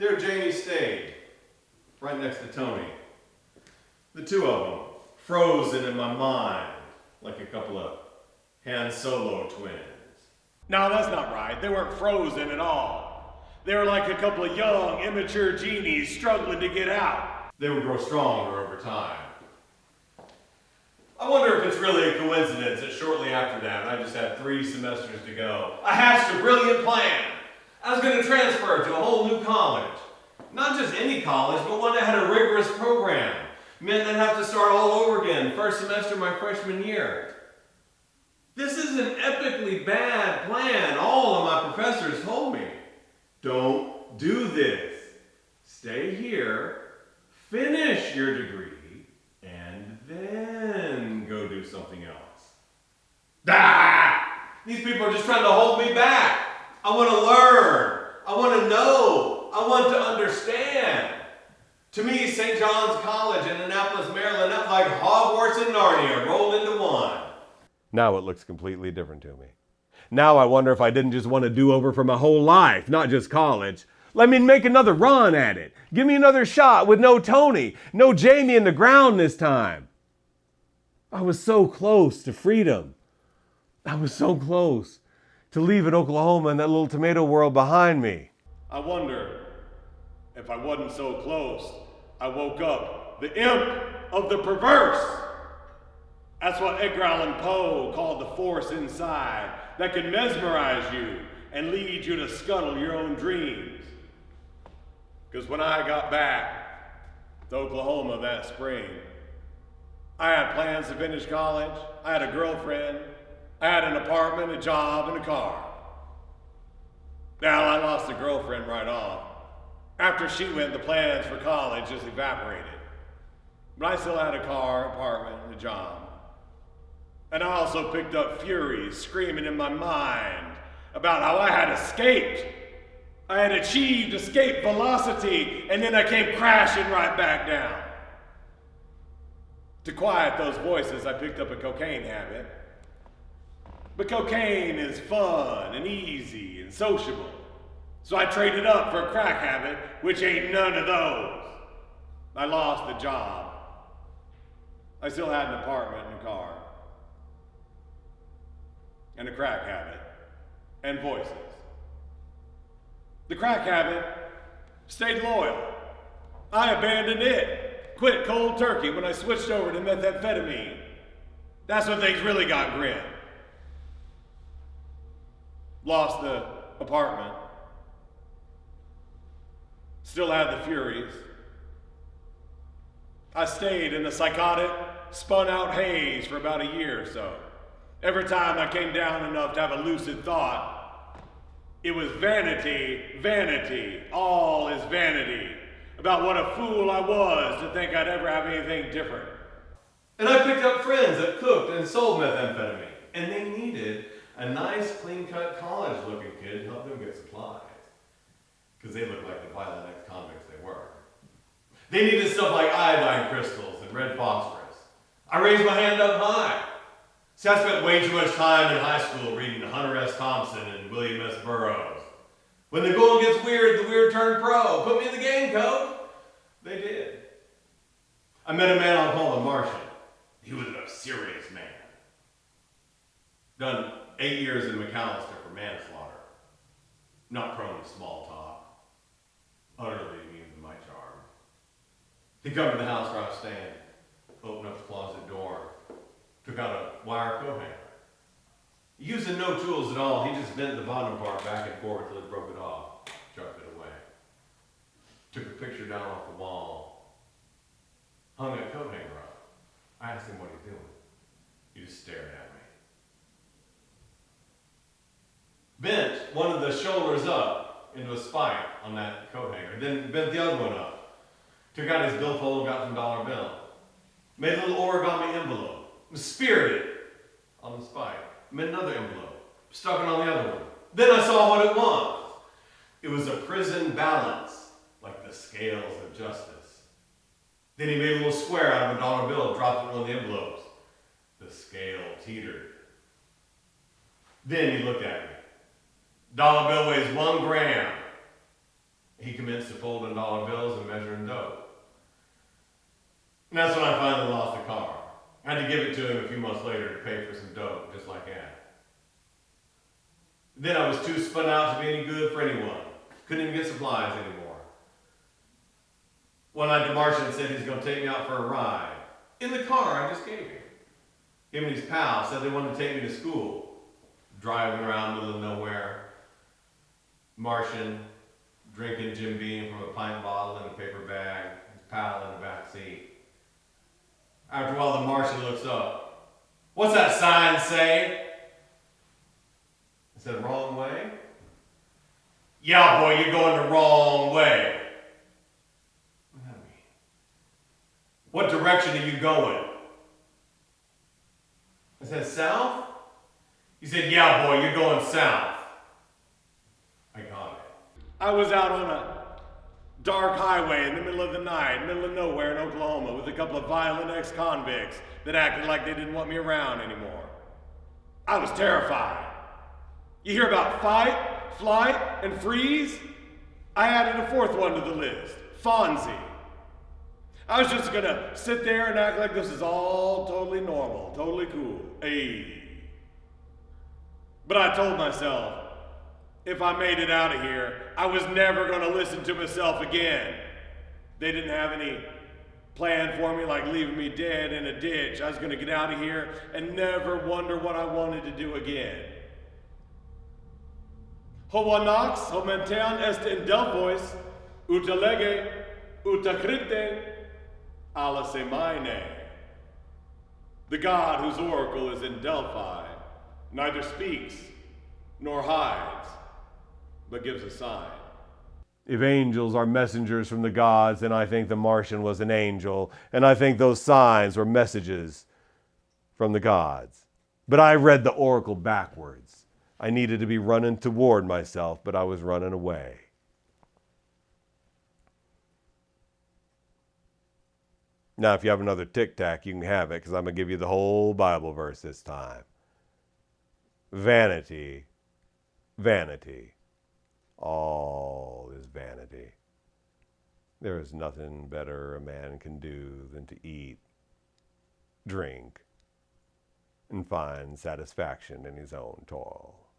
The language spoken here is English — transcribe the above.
There Jamie stayed, right next to Tony. The two of them, frozen in my mind, like a couple of Han Solo twins. No, that's not right. They weren't frozen at all. They were like a couple of young, immature genies struggling to get out. They would grow stronger over time. I wonder if it's really a coincidence that shortly after that, I just had 3 semesters to go. I hatched a brilliant plan. I was going to transfer to a whole new college. Not just any college, but one that had a rigorous program. Meant I'd have to start all over again, first semester my freshman year. This is an epically bad plan, all of my professors told me. Don't do this. Stay here, finish your degree, and then go do something else. These people are just trying to hold me back. I want to learn. I want to know. I want to understand. To me, St. John's College in Annapolis, Maryland, that's like Hogwarts and Narnia rolled into one. Now it looks completely different to me. Now I wonder if I didn't just want a do-over for my whole life, not just college. Let me make another run at it. Give me another shot with no Tony, no Jamie in the ground this time. I was so close to freedom. I was so close to leaving Oklahoma and that little tomato world behind me. I wonder if I wasn't so close, I woke up the imp of the perverse. That's what Edgar Allan Poe called the force inside that can mesmerize you and lead you to scuttle your own dreams. Because when I got back to Oklahoma that spring, I had plans to finish college, I had a girlfriend, I had an apartment, a job, and a car. Now, I lost the girlfriend right off. After she went, the plans for college just evaporated. But I still had a car, apartment, and a job. And I also picked up furies screaming in my mind about how I had escaped. I had achieved escape velocity, and then I came crashing right back down. To quiet those voices, I picked up a cocaine habit. But cocaine is fun and easy and sociable. So I traded up for a crack habit, which ain't none of those. I lost the job. I still had an apartment and a car. And a crack habit. And voices. The crack habit stayed loyal. I abandoned it. Quit cold turkey when I switched over to methamphetamine. That's when things really got grim. Lost the apartment. Still had the furies. I stayed in the psychotic, spun out haze for about a year or so. Every time I came down enough to have a lucid thought, it was vanity, vanity, all is vanity, about what a fool I was to think I'd ever have anything different. And I picked up friends that cooked and sold methamphetamine, and they needed a nice, clean-cut, college-looking kid to help them get supplies. Because they looked like the violent ex-convicts they were. They needed stuff like iodine crystals and red phosphorus. I raised my hand up high. See, I spent way too much time in high school reading Hunter S. Thompson and William S. Burroughs. When the going gets weird, the weird turn pro. Put me in the game, coach. They did. I met a man I'll call the Martian. He was a serious man. Done 8 years in McAllister for manslaughter. Not prone to small talk. Utterly immune to my charm. He come to the house where I was staying, opened up the closet door, took out a wire coat hanger. Using no tools at all, he just bent the bottom part back and forth till it broke it off, chucked it away. Took a picture down off the wall, hung that coat hanger up. I asked him what he's doing. He just stared at me. Bent one of the shoulders up into a spike on that coat hanger, then bent the other one up. Took out his billfold, got some dollar bill. Made a little origami envelope. Speared it on the spike. Made another envelope. Stuck it on the other one. Then I saw what it was. It was a prison balance, like the scales of justice. Then he made a little square out of a dollar bill, dropped it in one of the envelopes. The scale teetered. Then he looked at me. Dollar bill weighs 1 gram. he commenced to folding dollar bills and measuring dough. And that's when I finally lost the car. I had to give it to him a few months later to pay for some dough, just like that. Then I was too spun out to be any good for anyone. Couldn't even get supplies anymore. One night the Martian said he's going to take me out for a ride. In the car I just gave him. Him and his pal said they wanted to take me to school. Driving around the middle of nowhere. Martian drinking Jim Beam from a pint bottle in a paper bag. His pal in the back seat. After a while, the Martian looks up. What's that sign say? I said, wrong way? Yeah, boy, you're going the wrong way. What does that mean? What direction are you going? I said, south? He said, yeah, boy, you're going south. I got it. I was out on a dark highway in the middle of the night, middle of nowhere in Oklahoma, with a couple of violent ex-convicts that acted like they didn't want me around anymore. I was terrified. You hear about fight, flight, and freeze? I added a fourth one to the list, Fonzie. I was just gonna sit there and act like this is all totally normal, totally cool. Hey. But I told myself, if I made it out of here, I was never going to listen to myself again. They didn't have any plan for me, like leaving me dead in a ditch. I was going to get out of here and never wonder what I wanted to do again. Hoa nox, homentean est in Delphois, uta lege, uta crite, alla semaine. The God whose oracle is in Delphi neither speaks nor hides, but gives a sign. If angels are messengers from the gods, then I think the Martian was an angel, and I think those signs were messages from the gods. But I read the oracle backwards. I needed to be running toward myself, but I was running away. Now, if you have another tic-tac, you can have it, because I'm going to give you the whole Bible verse this time. Vanity, vanity. All is vanity. There is nothing better a man can do than to eat, drink, and find satisfaction in his own toil.